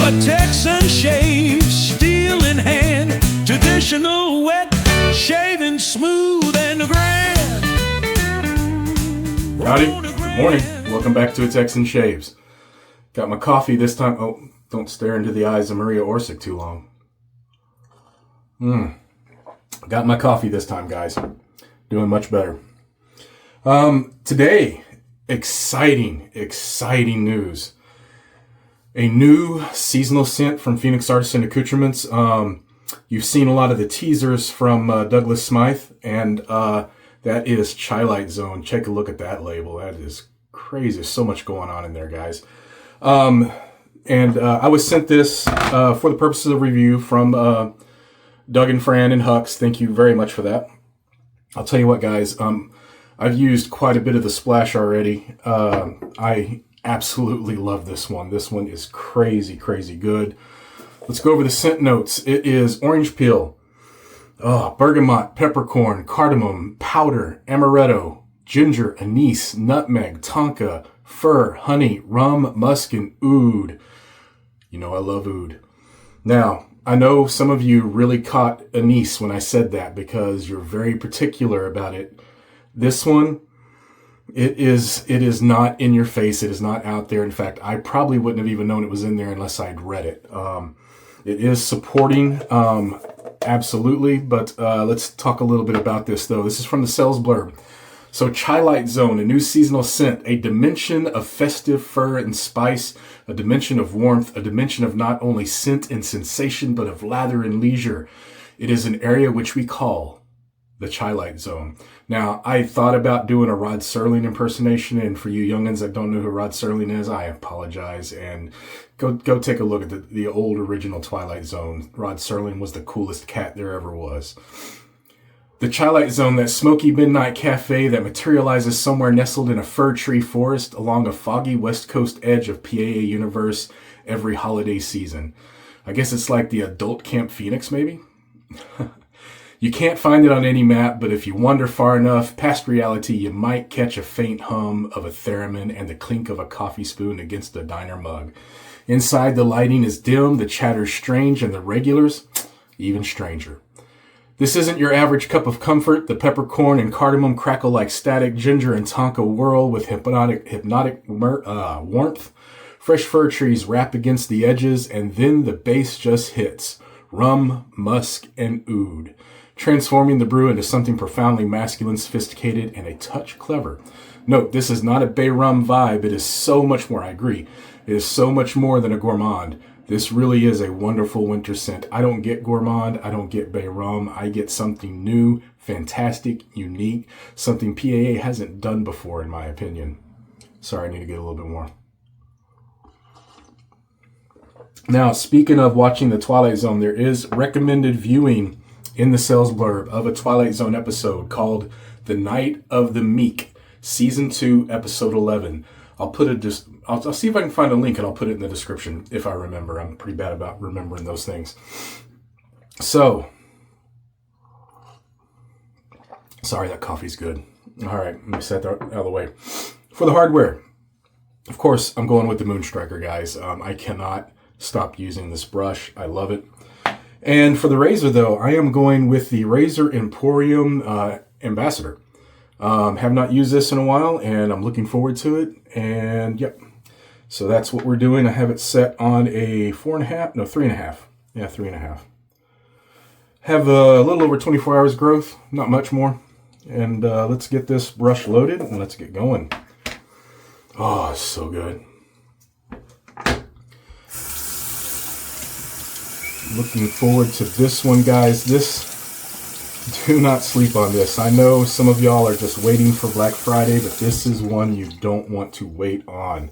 a Texan shave, steel in hand, traditional wet, shaving smooth and grand. Howdy, good morning. Welcome back to A Texan Shaves. Got my coffee this time. Oh, don't stare into the eyes of Maria Orsic too long. Got my coffee this time, guys. Doing much better. Today, exciting news. A new seasonal scent from Phoenix Artisan Accoutrements. You've seen a lot of the teasers from Douglas Smythe, and that is CHAILIGHT Zone. Take a look at that label. That is crazy. There's so much going on in there, guys. I was sent this for the purposes of review from Doug and Fran and Hux. Thank you very much for that. I'll tell you what, guys. I've used quite a bit of the splash already. I absolutely love this one. This one is crazy good. Let's go over the scent notes. It is orange peel, bergamot, peppercorn, cardamom, powder, amaretto, ginger, anise, nutmeg, tonka, fir, honey, rum, musk, and oud. You know I love oud. Now, I know some of you really caught anise when I said that because you're very particular about it. This one, it is not in your face. It is not out there. In fact, I probably wouldn't have even known it was in there unless I'd read it. It is supporting, absolutely. But let's talk a little bit about this, though. This is from the sales blurb. So, CHAILIGHT Zone, a new seasonal scent, a dimension of festive fur and spice, a dimension of warmth, a dimension of not only scent and sensation, but of lather and leisure. It is an area which we call the CHAILIGHT Zone. Now, I thought about doing a Rod Serling impersonation, and for you youngins that don't know who Rod Serling is, I apologize. And go take a look at the old original Twilight Zone. Rod Serling was the coolest cat there ever was. The CHAILIGHT Zone, that smoky midnight cafe that materializes somewhere nestled in a fir tree forest along a foggy west coast edge of PAA universe every holiday season. I guess it's like the adult Camp Phoenix, maybe? You can't find it on any map, but if you wander far enough past reality, you might catch a faint hum of a theremin and the clink of a coffee spoon against a diner mug. Inside, the lighting is dim, the chatter's strange, and the regulars, even stranger. This isn't your average cup of comfort. The peppercorn and cardamom crackle like static. Ginger and tonka whirl with hypnotic warmth. Fresh fir trees wrap against the edges, and then the bass just hits. Rum, musk, and oud, transforming the brew into something profoundly masculine, sophisticated, and a touch clever. Note, this is not a bay rum vibe. It is so much more, I agree. It is so much more than a gourmand. This really is a wonderful winter scent. I don't get gourmand. I don't get bay rum. I get something new, fantastic, unique, something PAA hasn't done before, in my opinion. Sorry, I need to get a little bit more. Now, speaking of watching the Twilight Zone, there is recommended viewing in the sales blurb of a Twilight Zone episode called The Night of the Meek, Season 2, Episode 11. I'll see if I can find a link and I'll put it in the description if I remember. I'm pretty bad about remembering those things. So, sorry, that coffee's good. All right, let me set that out of the way. For the hardware, of course, I'm going with the Moonstriker, guys. I cannot stop using this brush. I love it. And for the razor, though, I am going with the Razor Emporium Ambassador. Have not used this in a while, and I'm looking forward to it. And yep, so that's what we're doing. I have it set on a 3.5. Yeah, 3.5. Have a little over 24 hours growth, not much more. And let's get this brush loaded and let's get going. Oh, it's so good. Looking forward to this one, guys. Do not sleep on this. I know some of y'all are just waiting for Black Friday, but this is one you don't want to wait on.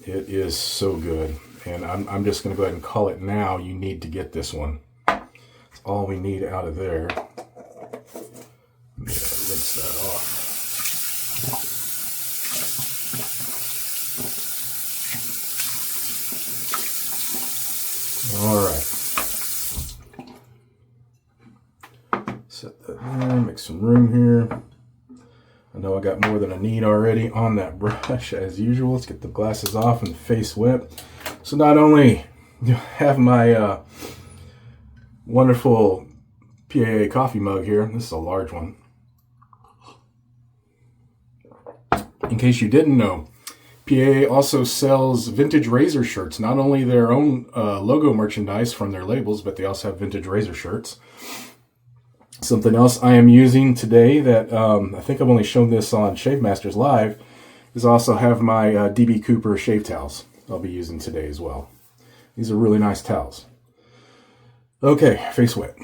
It is so good. And I'm just going to go ahead and call it now. You need to get this one. That's all we need out of there. Rinse that off. All right. Set that there, make some room here. I know I got more than I need already on that brush as usual. Let's get the glasses off and the face wet. So not only have my wonderful PAA coffee mug here. This is a large one. In case you didn't know, PAA also sells vintage razor shirts. Not only their own logo merchandise from their labels, but they also have vintage razor shirts. Something else I am using today that I think I've only shown this on Shave Masters Live is also have my DB Cooper shave towels I'll be using today as well. These are really nice towels. Okay, face wet.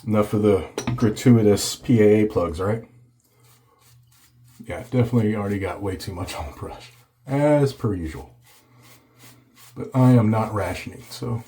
Enough of the gratuitous PAA plugs, right? Yeah, definitely already got way too much on the brush, as per usual. But I am not rationing, so...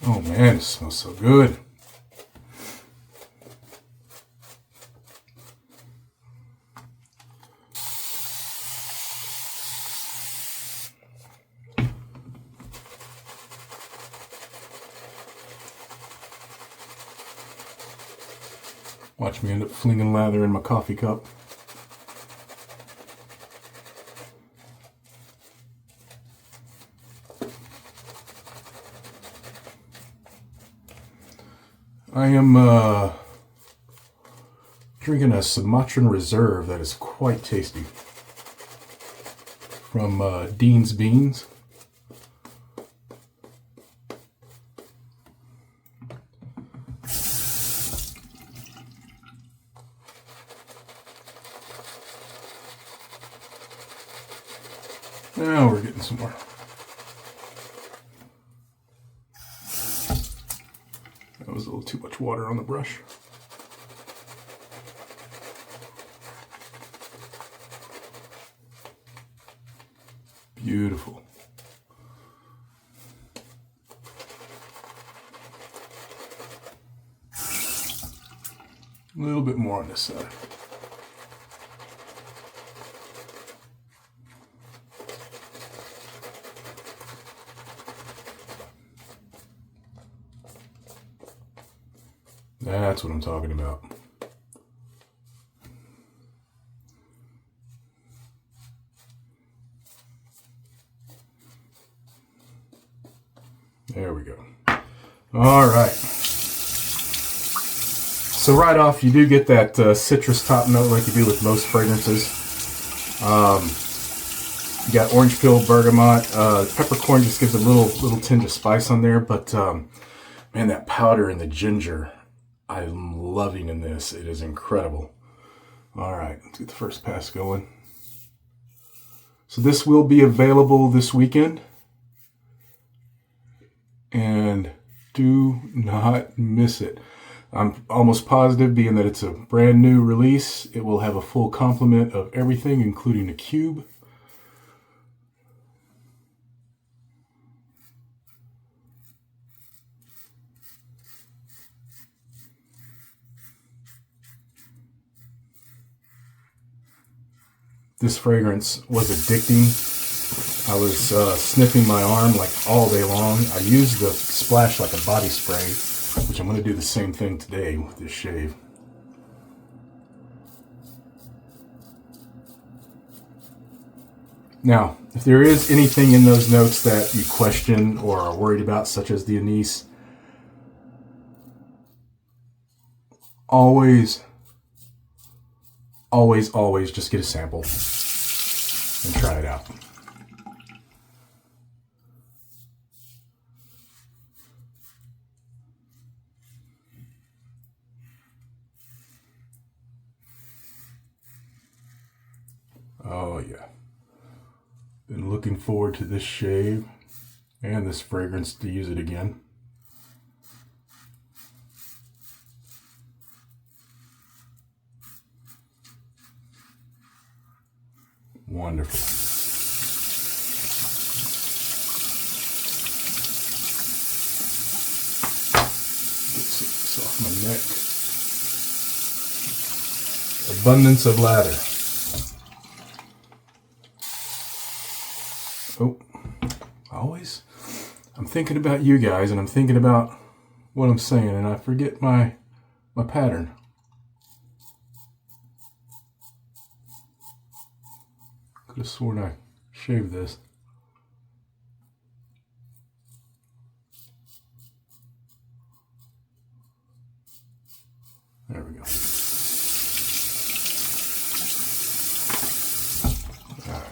Oh man, it smells so good. Watch me end up flinging lather in my coffee cup. I am drinking a Sumatran Reserve that is quite tasty from Dean's Beans. Now we're getting some more. That was a little too much water on the brush. Beautiful. A little bit more on this side. That's what I'm talking about. There we go. All right. So right off, you do get that citrus top note like you do with most fragrances. You got orange peel, bergamot, peppercorn just gives a little tinge of spice on there. But man, that powder and the ginger, I'm loving in this. It is incredible. All right, let's get the first pass going. So this will be available this weekend. And do not miss it. I'm almost positive, being that it's a brand new release, it will have a full complement of everything, including a cube. This fragrance was addicting. I was sniffing my arm like all day long. I used the splash like a body spray, which I'm going to do the same thing today with this shave. Now, if there is anything in those notes that you question or are worried about, such as the anise, always just get a sample and try it out. Oh yeah. Been looking forward to this shave and this fragrance to use it again. Wonderful. my neck. Abundance of lather. Oh, always. I'm thinking about you guys, and I'm thinking about what I'm saying, and I forget my pattern. Could have sworn I shaved this. There we go. All right.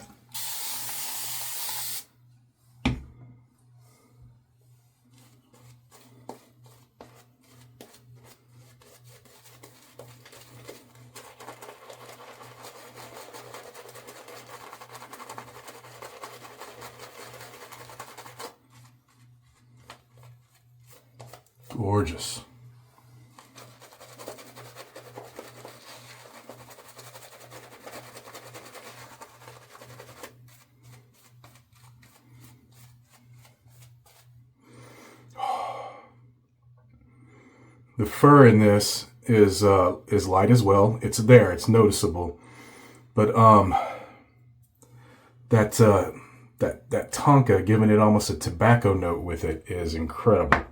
Gorgeous. The fur in this is light as well. It's there. It's noticeable, but that tonka, giving it almost a tobacco note with it, is incredible.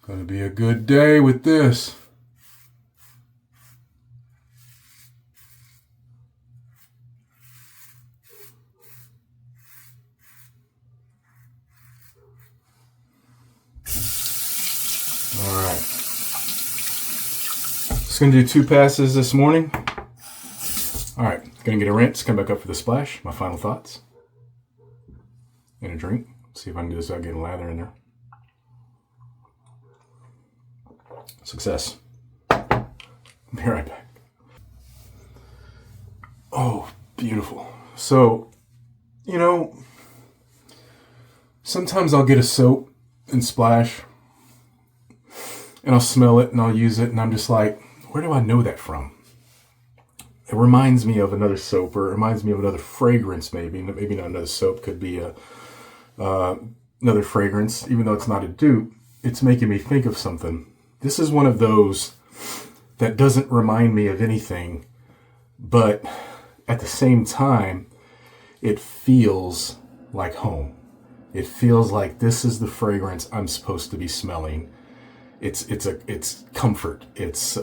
Gonna be a good day with this. All right. Just gonna do 2 passes this morning. All right, gonna get a rinse, come back up for the splash, my final thoughts, and a drink. See if I can do this without getting lather in there. Success. Be right back. Oh, beautiful. So, you know, sometimes I'll get a soap and splash, and I'll smell it and I'll use it, and I'm just like, where do I know that from? It reminds me of another soap, or it reminds me of another fragrance, maybe. Maybe not another soap, could be another fragrance, even though it's not a dupe. It's making me think of something. This is one of those that doesn't remind me of anything, but at the same time, it feels like home. It feels like this is the fragrance I'm supposed to be smelling. It's comfort. It's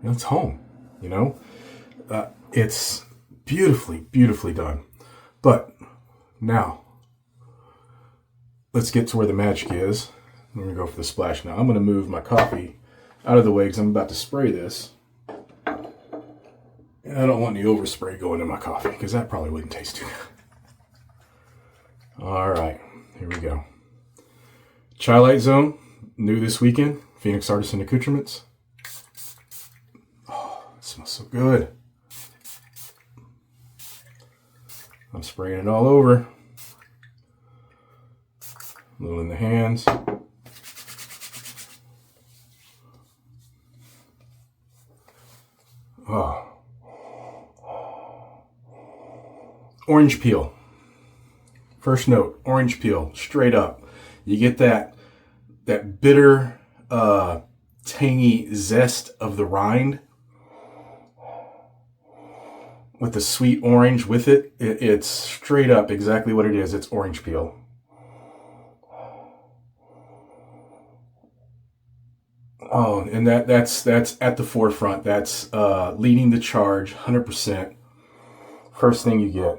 it's home. You know, it's beautifully done. But now, let's get to where the magic is. I'm going to go for the splash now. I'm going to move my coffee out of the way because I'm about to spray this. And I don't want any overspray going in my coffee because that probably wouldn't taste too good. All right, here we go. CHAILIGHT Zone, new this weekend. Phoenix Artisan Accoutrements. Oh, it smells so good. I'm spraying it all over. A little in the hands. Oh. Orange peel. First note, orange peel, straight up. You get that bitter, tangy zest of the rind, with the sweet orange with it. It's straight up exactly what it is. It's orange peel. Oh, and that's at the forefront. That's leading the charge, 100%. First thing you get.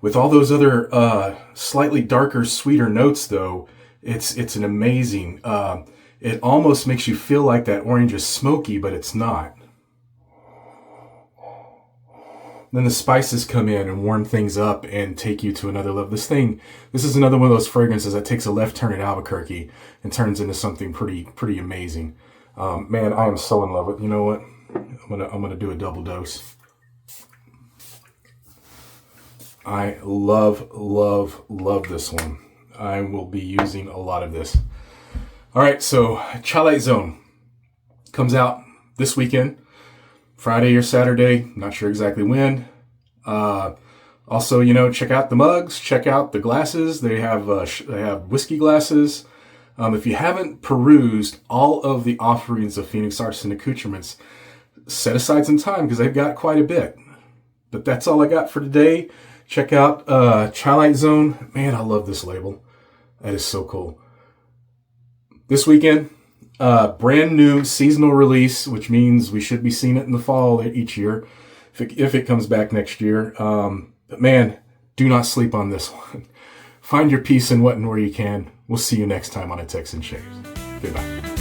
With all those other slightly darker, sweeter notes, though, it's an amazing. It almost makes you feel like that orange is smoky, but it's not. Then the spices come in and warm things up and take you to another level. This is another one of those fragrances that takes a left turn at Albuquerque and turns into something pretty amazing. Man, I am so in love with. You know what? I'm gonna do a double dose. I love this one. I will be using a lot of this. All right, so CHAILIGHT Zone comes out this weekend. Friday or Saturday, not sure exactly when. Also, check out the mugs, check out the glasses. They have whiskey glasses. If you haven't perused all of the offerings of Phoenix Artisan Accoutrements, set aside some time because they've got quite a bit. But that's all I got for today. Check out CHAILIGHT Zone. Man, I love this label. That is so cool. This weekend, brand new seasonal release, which means we should be seeing it in the fall each year, if it comes back next year. But man, do not sleep on this one. Find your peace in what and where you can. We'll see you next time on A Texan Shaves. Goodbye.